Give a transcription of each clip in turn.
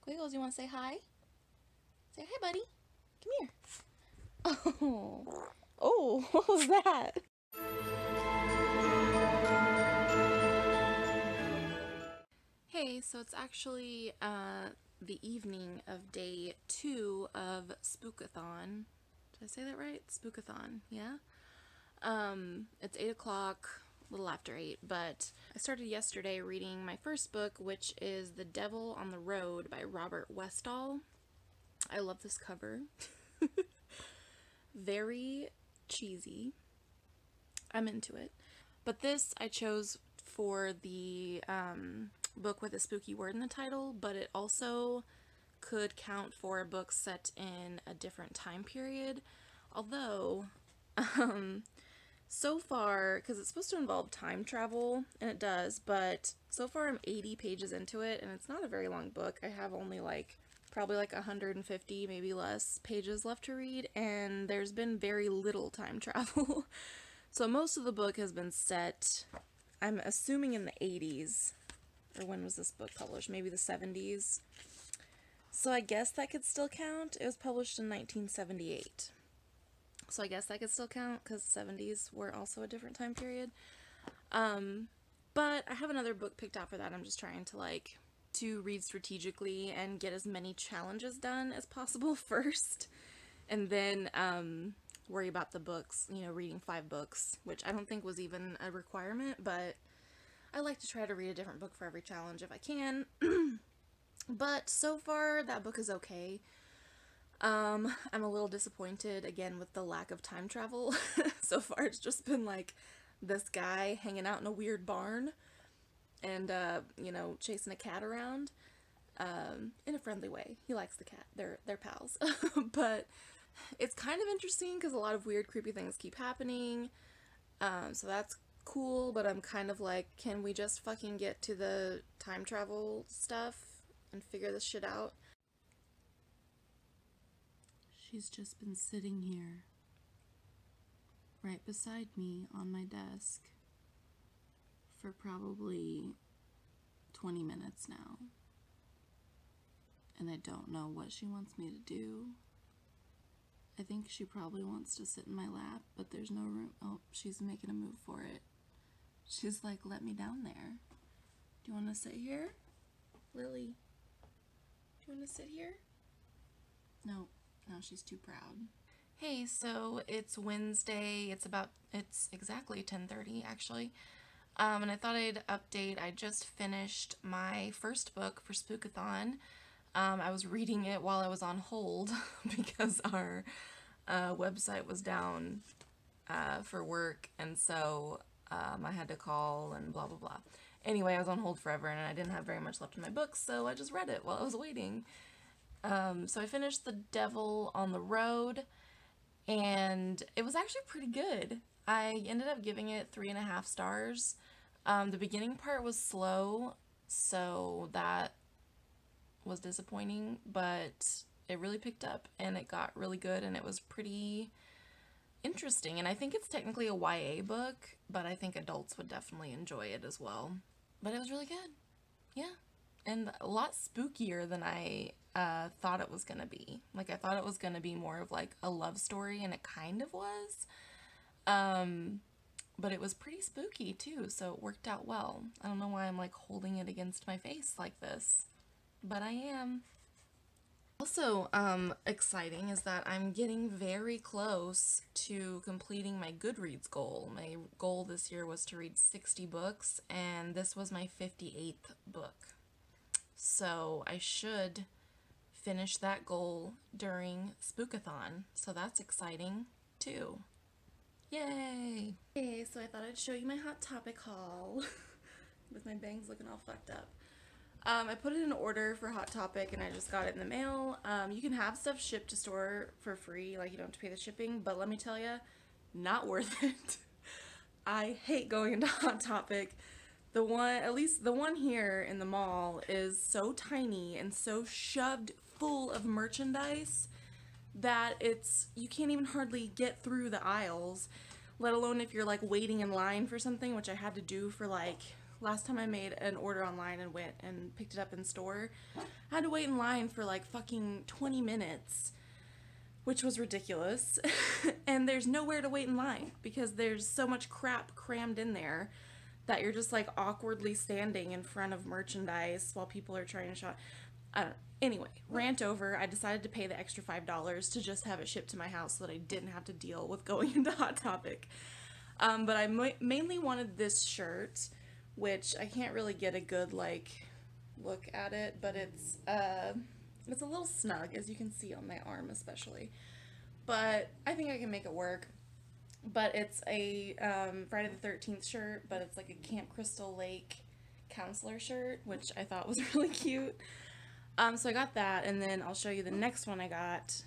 Squiggles, you want to say hi? Say hi, buddy. Come here. Oh, what was that? Hey, so it's actually the evening of day 2 of Spookathon. Did I say that right? Spookathon, yeah? It's 8 o'clock, a little after 8, but I started yesterday reading my first book, which is The Devil on the Road by Robert Westall. I love this cover. Very cheesy. I'm into it. But this I chose for the book with a spooky word in the title, but it also could count for a book set in a different time period. Although, so far, because it's supposed to involve time travel, and it does, but so far I'm 80 pages into it, and it's not a very long book. I have only probably 150, maybe less, pages left to read, and there's been very little time travel. So most of the book has been set, I'm assuming, in the 80s. Or when was this book published? Maybe the 70s. So I guess that could still count. It was published in 1978. So I guess that could still count because the 70s were also a different time period. But I have another book picked out for that. I'm just trying to read strategically and get as many challenges done as possible first. And then worry about the books, reading 5 books, which I don't think was even a requirement, but I like to try to read a different book for every challenge if I can. But so far, that book is okay. I'm a little disappointed, again, with the lack of time travel. So far, it's just been this guy hanging out in a weird barn and, chasing a cat around, in a friendly way. He likes the cat. They're pals. But it's kind of interesting because a lot of weird, creepy things keep happening. So that's cool, but I'm kind of like, can we just fucking get to the time travel stuff and figure this shit out? She's just been sitting here, right beside me on my desk, for probably 20 minutes now. And I don't know what she wants me to do. I think she probably wants to sit in my lap, but there's no room. Oh, she's making a move for it. She's like, let me down there. Do you want to sit here? Lily, do you want to sit here? No, she's too proud. Hey, so it's Wednesday. It's exactly 10:30 actually. And I thought I'd update. I just finished my first book for Spookathon. I was reading it while I was on hold because our website was down for work, and so I had to call and blah blah blah. Anyway, I was on hold forever and I didn't have very much left in my books, so I just read it while I was waiting. So I finished The Devil on the Road, and it was actually pretty good. I ended up giving it 3.5 stars. The beginning part was slow, so that was disappointing, but it really picked up and it got really good and it was pretty interesting. And I think it's technically a YA book, but I think adults would definitely enjoy it as well. But it was really good. Yeah. And a lot spookier than I thought it was gonna be. I thought it was gonna be more of a love story, and it kind of was. But it was pretty spooky too, so it worked out well. I don't know why I'm holding it against my face like this, but I am. Also, exciting is that I'm getting very close to completing my Goodreads goal. My goal this year was to read 60 books, and this was my 58th book. So I should finish that goal during Spookathon, so that's exciting too. Yay! Okay, so I thought I'd show you my Hot Topic haul with my bangs looking all fucked up. I put it in order for Hot Topic and I just got it in the mail. You can have stuff shipped to store for free, you don't have to pay the shipping, but let me tell you, not worth it. I hate going into Hot Topic. At least the one here in the mall, is so tiny and so shoved full of merchandise that you can't even hardly get through the aisles, let alone if you're waiting in line for something, which I had to do for last time I made an order online and went and picked it up in store, I had to wait in line for like fucking 20 minutes, which was ridiculous. And there's nowhere to wait in line because there's so much crap crammed in there that you're just like awkwardly standing in front of merchandise while people are trying to shop. I don't know. Anyway, rant over. I decided to pay the extra $5 to just have it shipped to my house so that I didn't have to deal with going into Hot Topic. But I mainly wanted this shirt, which I can't really get a good like look at it, but it's a little snug, as you can see on my arm especially. But I think I can make it work. But it's a Friday the 13th shirt, but it's like a Camp Crystal Lake counselor shirt, which I thought was really cute. So I got that, and then I'll show you the next one I got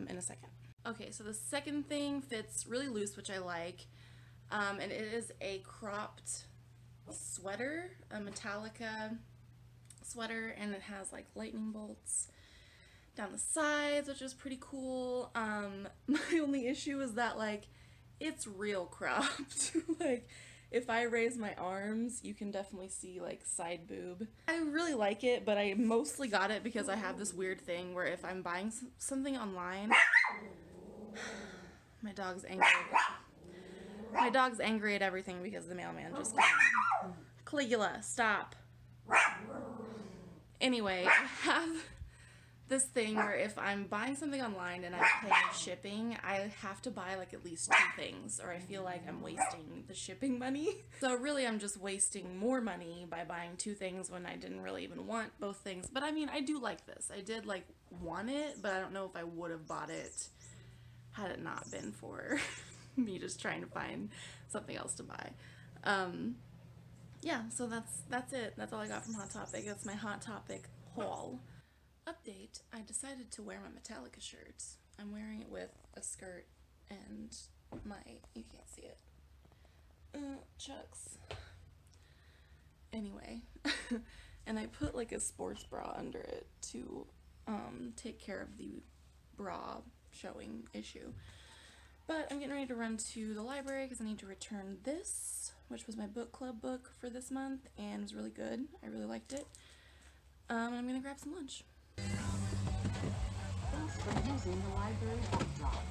in a second. Okay, so the second thing fits really loose, which I like, and it is a cropped sweater, a Metallica sweater, and it has like lightning bolts down the sides, which is pretty cool. My only issue is that like it's real cropped. Like if I raise my arms, you can definitely see like side boob. I really like it, but I mostly got it because I have this weird thing where if I'm buying something online, my dog's angry. My dog's angry at everything because the mailman just came. Caligula, stop. Anyway, I have this thing where if I'm buying something online and I'm paying shipping, I have to buy like at least 2 things, or I feel like I'm wasting the shipping money. So really I'm just wasting more money by buying 2 things when I didn't really even want both things. But I mean, I do like this. I did like want it, but I don't know if I would have bought it had it not been for me just trying to find something else to buy. Yeah, so that's it. That's all I got from Hot Topic. That's my Hot Topic haul. Update, I decided to wear my Metallica shirt. I'm wearing it with a skirt and my, you can't see it, chucks. Anyway, and I put like a sports bra under it to take care of the bra showing issue. But I'm getting ready to run to the library because I need to return this, which was my book club book for this month, and it was really good. I really liked it. And I'm gonna grab some lunch. Thanks for using the library book drop.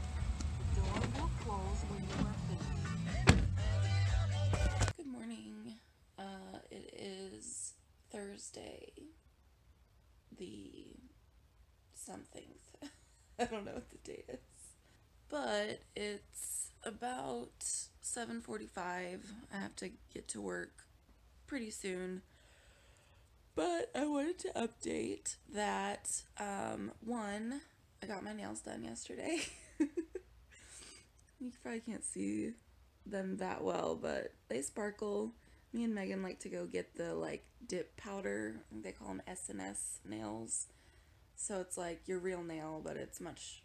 The door will close when you are finished. Good morning. It is Thursday, the something. I don't know what the date is. But it's about 7:45. I have to get to work pretty soon. But I wanted to update that, one, I got my nails done yesterday. You probably can't see them that well, but they sparkle. Me and Megan like to go get the, like, dip powder. I think they call them S&S nails. So it's like your real nail, but it's much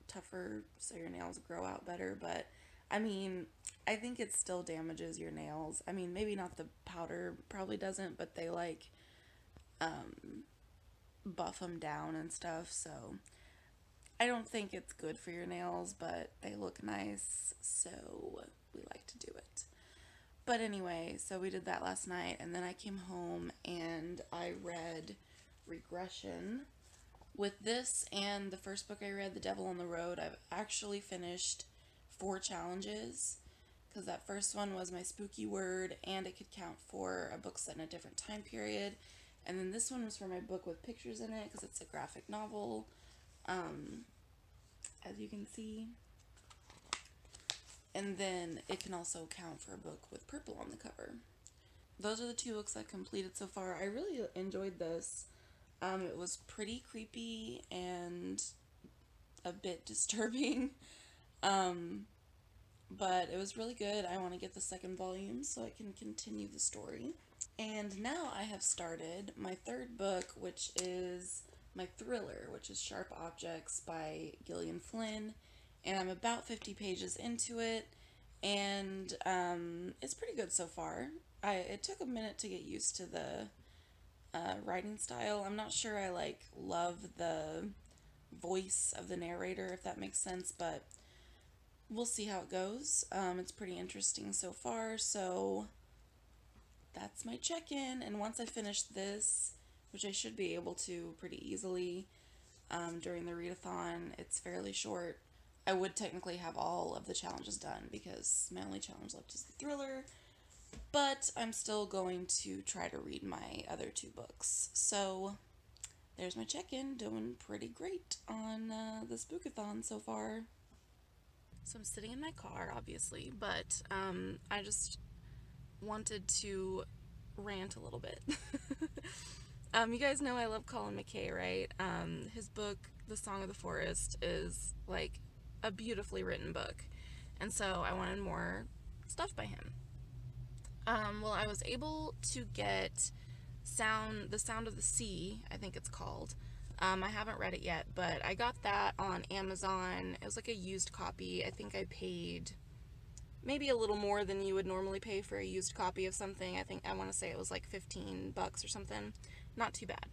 tougher, so your nails grow out better. But, I mean, I think it still damages your nails. I mean, maybe not the powder, probably doesn't, but they, like, buff them down and stuff, so I don't think it's good for your nails, but they look nice, so we like to do it. But anyway, so we did that last night, and then I came home and I read Regression. With this and the first book I read, The Devil on the Road, I've actually finished 4 challenges, because that first one was my spooky word, and it could count for a book set in a different time period. And then this one was for my book with pictures in it, because it's a graphic novel, as you can see. And then it can also count for a book with purple on the cover. Those are the 2 books I've completed so far. I really enjoyed this. It was pretty creepy and a bit disturbing, but it was really good. I want to get the 2nd volume so I can continue the story. And now I have started my 3rd book, which is my thriller, which is Sharp Objects by Gillian Flynn, and I'm about 50 pages into it, and it's pretty good so far. It took a minute to get used to the writing style. I'm not sure I like love the voice of the narrator, if that makes sense, but we'll see how it goes. It's pretty interesting so far, so that's my check-in. And once I finish this, which I should be able to pretty easily during the readathon, it's fairly short. I would technically have all of the challenges done because my only challenge left is the thriller, but I'm still going to try to read my other 2 books. So there's my check-in, doing pretty great on the Spookathon so far. So I'm sitting in my car, obviously, but I just wanted to rant a little bit. You guys know I love Colin McKay, right? His book, The Song of the Forest, is like a beautifully written book, and so I wanted more stuff by him. Well, I was able to get The Sound of the Sea, I think it's called. I haven't read it yet, but I got that on Amazon. It was like a used copy. I think I paid maybe a little more than you would normally pay for a used copy of something. I want to say it was like $15 or something. Not too bad.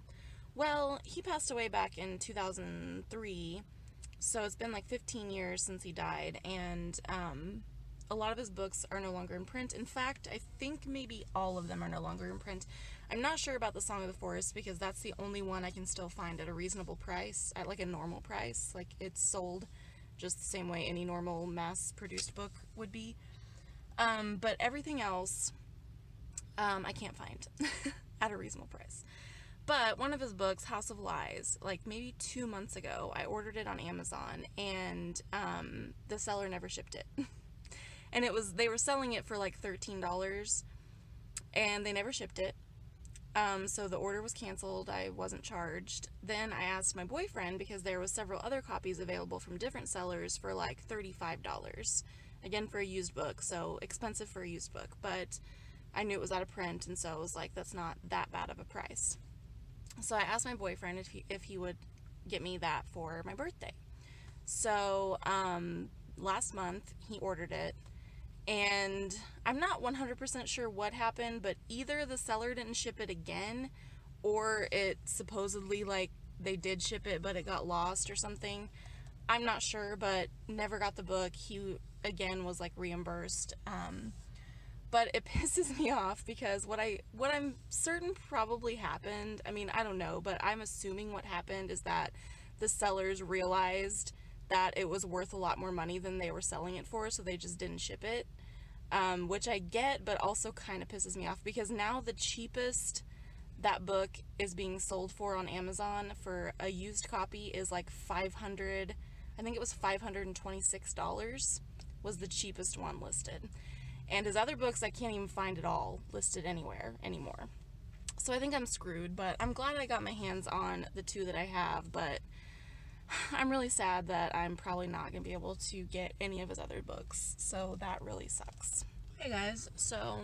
Well, he passed away back in 2003, so it's been like 15 years since he died, and a lot of his books are no longer in print. In fact, I think maybe all of them are no longer in print. I'm not sure about The Song of the Forest because that's the only one I can still find at a reasonable price, at like a normal price. Like, it's sold just the same way any normal mass-produced book would be. But everything else, I can't find at a reasonable price. But one of his books, House of Lies, like maybe 2 months ago, I ordered it on Amazon, and the seller never shipped it. And they were selling it for like $13, and they never shipped it. So the order was canceled. I wasn't charged. Then I asked my boyfriend, because there was several other copies available from different sellers for like $35. Again, for a used book, so expensive for a used book, but I knew it was out of print, and so I was like, that's not that bad of a price. So I asked my boyfriend if he would get me that for my birthday. So last month he ordered it, and I'm not 100% sure what happened, but either the seller didn't ship it again, or it supposedly, like, they did ship it but it got lost or something. I'm not sure, but never got the book. He again was like reimbursed. But it pisses me off because what I'm certain probably happened, I mean, I don't know, but I'm assuming what happened is that the sellers realized that it was worth a lot more money than they were selling it for, so they just didn't ship it, which I get, but also kind of pisses me off because now the cheapest that book is being sold for on Amazon for a used copy is like $500, I think it was $526 was the cheapest one listed. And his other books I can't even find at all listed anywhere anymore. So I think I'm screwed, but I'm glad I got my hands on the 2 that I have, but I'm really sad that I'm probably not going to be able to get any of his other books, so that really sucks. Hey guys, so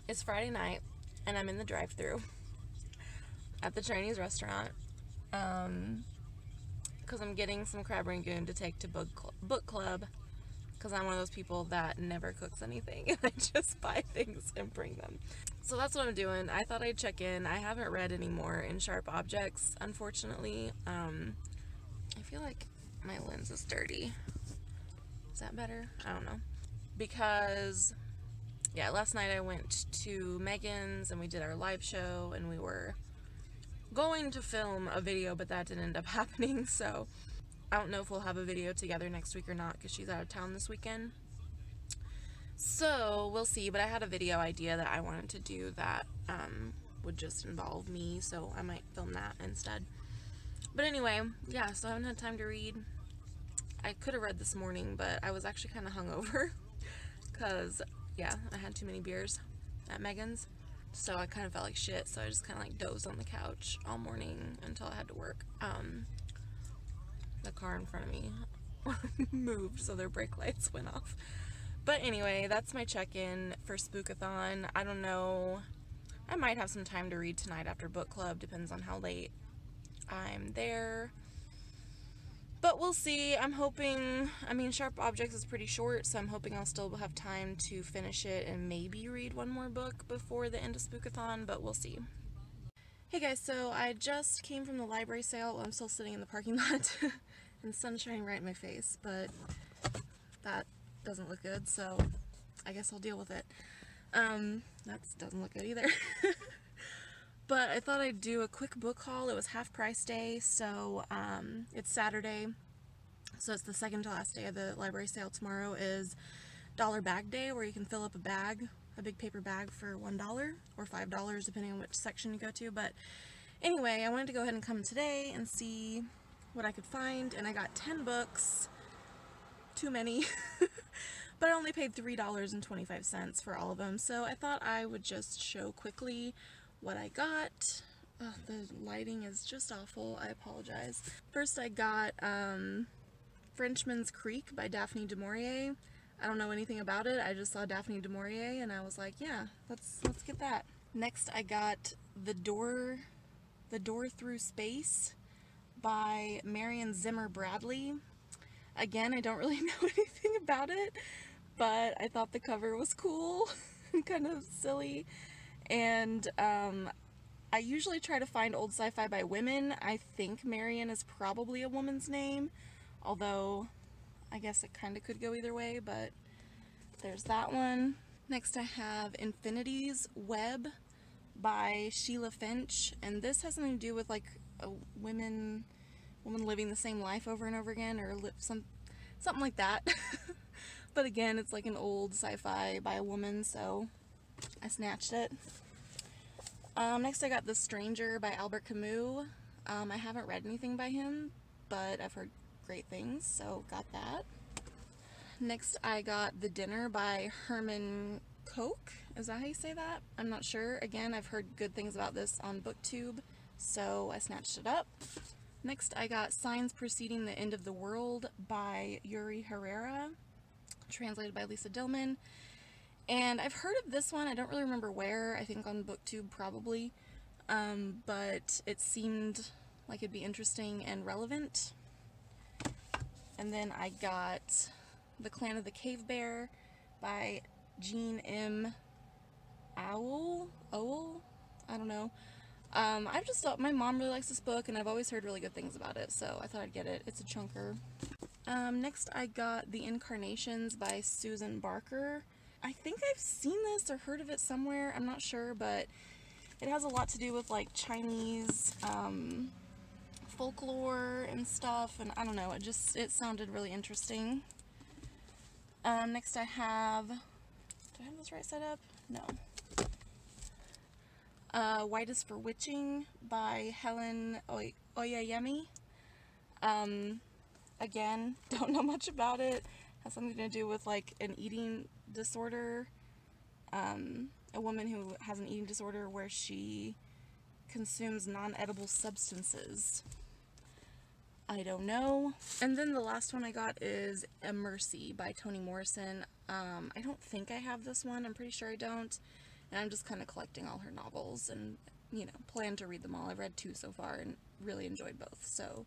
it's Friday night, and I'm in the drive-thru at the Chinese restaurant, because I'm getting some crab rangoon to take to book club, because I'm one of those people that never cooks anything. I just buy things and bring them. So that's what I'm doing. I thought I'd check in. I haven't read any more in Sharp Objects, unfortunately. I feel like my lens is dirty. Is that better? I don't know. Because, yeah, last night I went to Megan's and we did our live show, and we were going to film a video, but that didn't end up happening, so I don't know if we'll have a video together next week or not, because she's out of town this weekend. So, we'll see, but I had a video idea that I wanted to do that would just involve me, so I might film that instead. But anyway, yeah, so I haven't had time to read. I could have read this morning, but I was actually kind of hungover, because, yeah, I had too many beers at Megan's, so I kind of felt like shit, so I just kind of like dozed on the couch all morning until I had to work. The car in front of me moved, so their brake lights went off. But anyway, that's my check-in for Spookathon. I don't know, I might have some time to read tonight after book club, depends on how late I'm there. But we'll see. I'm hoping, I mean, Sharp Objects is pretty short, so I'm hoping I'll still have time to finish it and maybe read one more book before the end of Spookathon, but we'll see. Hey guys, so I just came from the library sale. Well, I'm still sitting in the parking lot and sun's shining right in my face, but that doesn't look good, so I guess I'll deal with it. That doesn't look good either. But I thought I'd do a quick book haul. It was half price day, so it's Saturday, so it's the second to last day of the library sale. Tomorrow is dollar bag day, where you can fill up a bag, a big paper bag, for $1 or $5 depending on which section you go to. But anyway, I wanted to go ahead and come today and see what I could find, and I got 10 books. Too many. But I only paid $3.25 for all of them, so I thought I would just show quickly what I got. Oh, the lighting is just awful. I apologize. First I got Frenchman's Creek by Daphne du Maurier. I don't know anything about it. I just saw Daphne du Maurier and I was like, yeah, let's get that. Next I got The Door Through Space by Marion Zimmer Bradley. Again, I don't really know anything about it, but I thought the cover was cool and kind of silly. And I usually try to find old sci-fi by women. I think Marion is probably a woman's name, although I guess it kind of could go either way, but there's that one. Next I have Infinity's Web by Sheila Finch, and this has something to do with like a woman living the same life over and over again, or something like that. But again, it's like an old sci-fi by a woman, so I snatched it. Next I got The Stranger by Albert Camus. I haven't read anything by him, but I've heard great things, so got that. Next I got The Dinner by Herman Koch. Is that how you say that? I'm not sure. Again, I've heard good things about this on BookTube, so I snatched it up. Next I got Signs Preceding the End of the World by Yuri Herrera, translated by Lisa Dillman. And I've heard of this one. I don't really remember where. I think on BookTube probably. But it seemed like it'd be interesting and relevant. And then I got The Clan of the Cave Bear by Jean M. Owell? I don't know. I've just thought, my mom really likes this book and I've always heard really good things about it, so I thought I'd get it. It's a chunker. Next I got The Incarnations by Susan Barker. I think I've seen this or heard of it somewhere, I'm not sure, but it has a lot to do with like Chinese folklore and stuff, and I don't know, it sounded really interesting. Next I have, do I have this right side up? No. White is for Witching by Helen Oyeyemi. Again, don't know much about it. Has something to do with like an eating disorder. A woman who has an eating disorder where she consumes non-edible substances. I don't know. And then the last one I got is A Mercy by Toni Morrison. I don't think I have this one. I'm pretty sure I don't. And I'm just kind of collecting all her novels and, you know, plan to read them all. I've read 2 so far and really enjoyed both. So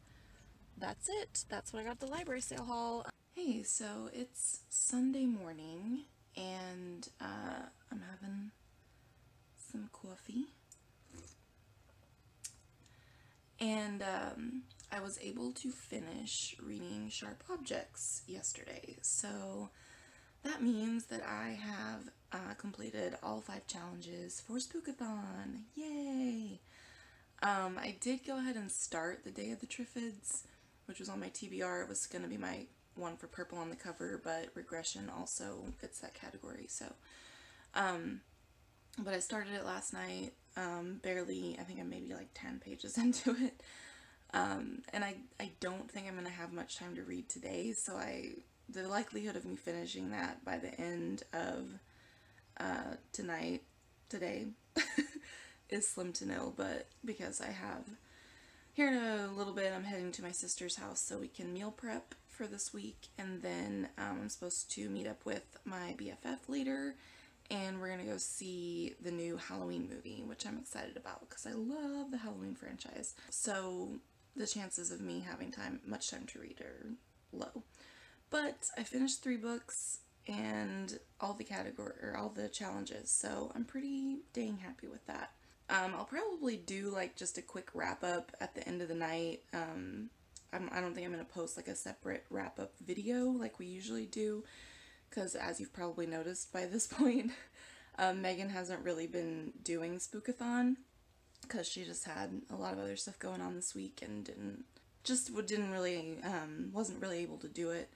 that's it. That's what I got at the library sale haul. Hey, so it's Sunday morning and I'm having some coffee. And I was able to finish reading Sharp Objects yesterday. So that means that I have completed all 5 challenges for Spookathon. Yay! I did go ahead and start the Day of the Triffids, which was on my TBR. It was going to be my one for purple on the cover, but regression also fits that category. So, but I started it last night, barely, I think I'm maybe like 10 pages into it. And I don't think I'm going to have much time to read today, so the likelihood of me finishing that by the end of today is slim to nil, but because I have, here in a little bit, I'm heading to my sister's house so we can meal prep for this week, and then I'm supposed to meet up with my BFF later, and we're gonna go see the new Halloween movie, which I'm excited about because I love the Halloween franchise. So the chances of me having much time to read are low. But I finished 3 books and all the challenges, so I'm pretty dang happy with that. I'll probably do like just a quick wrap up at the end of the night. I don't think I'm going to post like a separate wrap up video like we usually do, because as you've probably noticed by this point, Megan hasn't really been doing Spookathon because she just had a lot of other stuff going on this week and wasn't really able to do it.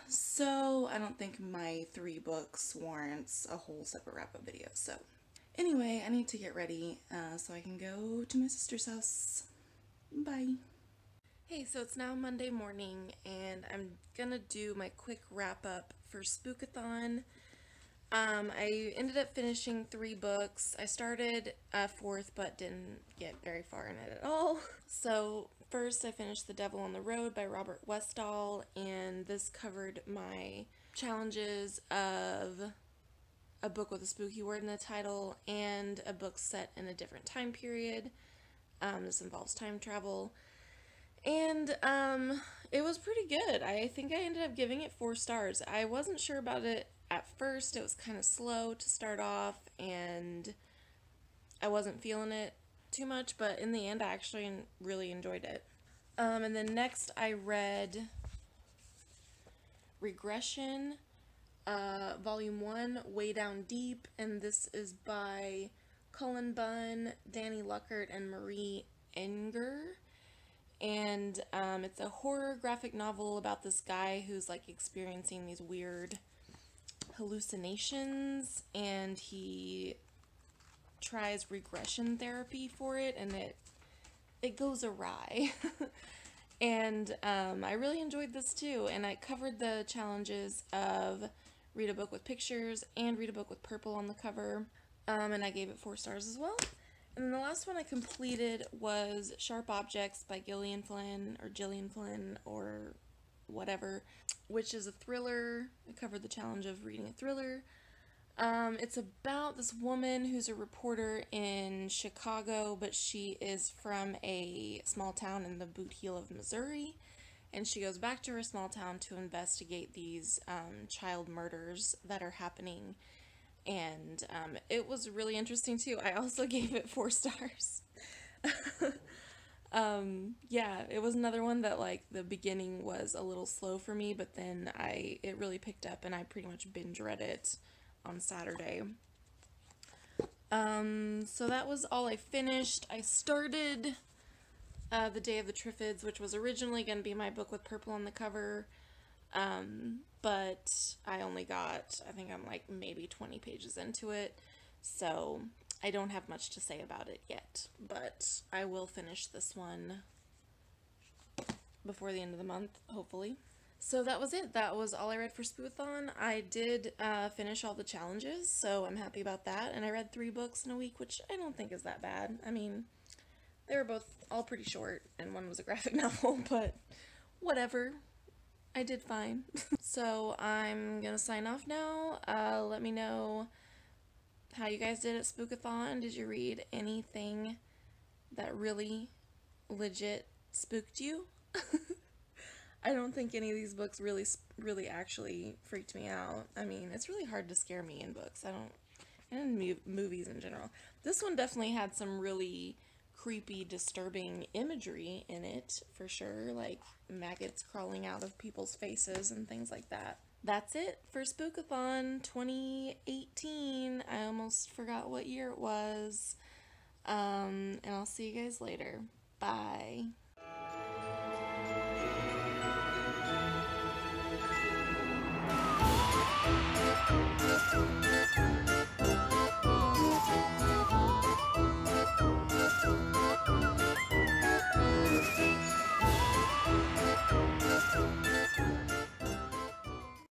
So I don't think my 3 books warrants a whole separate wrap-up video. So anyway, I need to get ready so I can go to my sister's house. Bye. Hey, so it's now Monday morning and I'm gonna do my quick wrap-up for Spookathon. I ended up finishing 3 books. I started a 4th but didn't get very far in it at all. So first I finished The Devil on the Road by Robert Westall, and this covered my challenges of a book with a spooky word in the title and a book set in a different time period. This involves time travel. And it was pretty good. I think I ended up giving it 4 stars. I wasn't sure about it at first. It was kind of slow to start off and I wasn't feeling it too much, but in the end I actually really enjoyed it. And then next I read Regression, Volume 1, Way Down Deep, and this is by Cullen Bunn, Danny Luckert, and Marie Enger. And it's a horror graphic novel about this guy who's like experiencing these weird hallucinations, and he tries regression therapy for it, and it goes awry. And I really enjoyed this too, and I covered the challenges of read a book with pictures and read a book with purple on the cover, and I gave it 4 stars as well. And then the last one I completed was Sharp Objects by Gillian Flynn, or whatever, which is a thriller. I covered the challenge of reading a thriller. It's about this woman who's a reporter in Chicago, but she is from a small town in the boot heel of Missouri, and she goes back to her small town to investigate these child murders that are happening. And it was really interesting too. I also gave it 4 stars. Yeah, it was another one that like the beginning was a little slow for me, but then it really picked up and I pretty much binge read it on Saturday. So that was all I finished. I started The Day of the Triffids, which was originally going to be my book with purple on the cover. But I only got, I think I'm like maybe 20 pages into it, so I don't have much to say about it yet, but I will finish this one before the end of the month, hopefully. So that was it. That was all I read for Spookathon. I did finish all the challenges, so I'm happy about that, and I read 3 books in a week, which I don't think is that bad. I mean, they were both all pretty short, and one was a graphic novel, but whatever. I did fine. So I'm gonna sign off now. Let me know how you guys did at Spookathon. Did you read anything that really legit spooked you? I don't think any of these books really actually freaked me out. I mean, it's really hard to scare me in books. And in movies in general. This one definitely had some really creepy, disturbing imagery in it, for sure, like maggots crawling out of people's faces and things like that. That's it for Spookathon 2018. I almost forgot what year it was. And I'll see you guys later. Bye.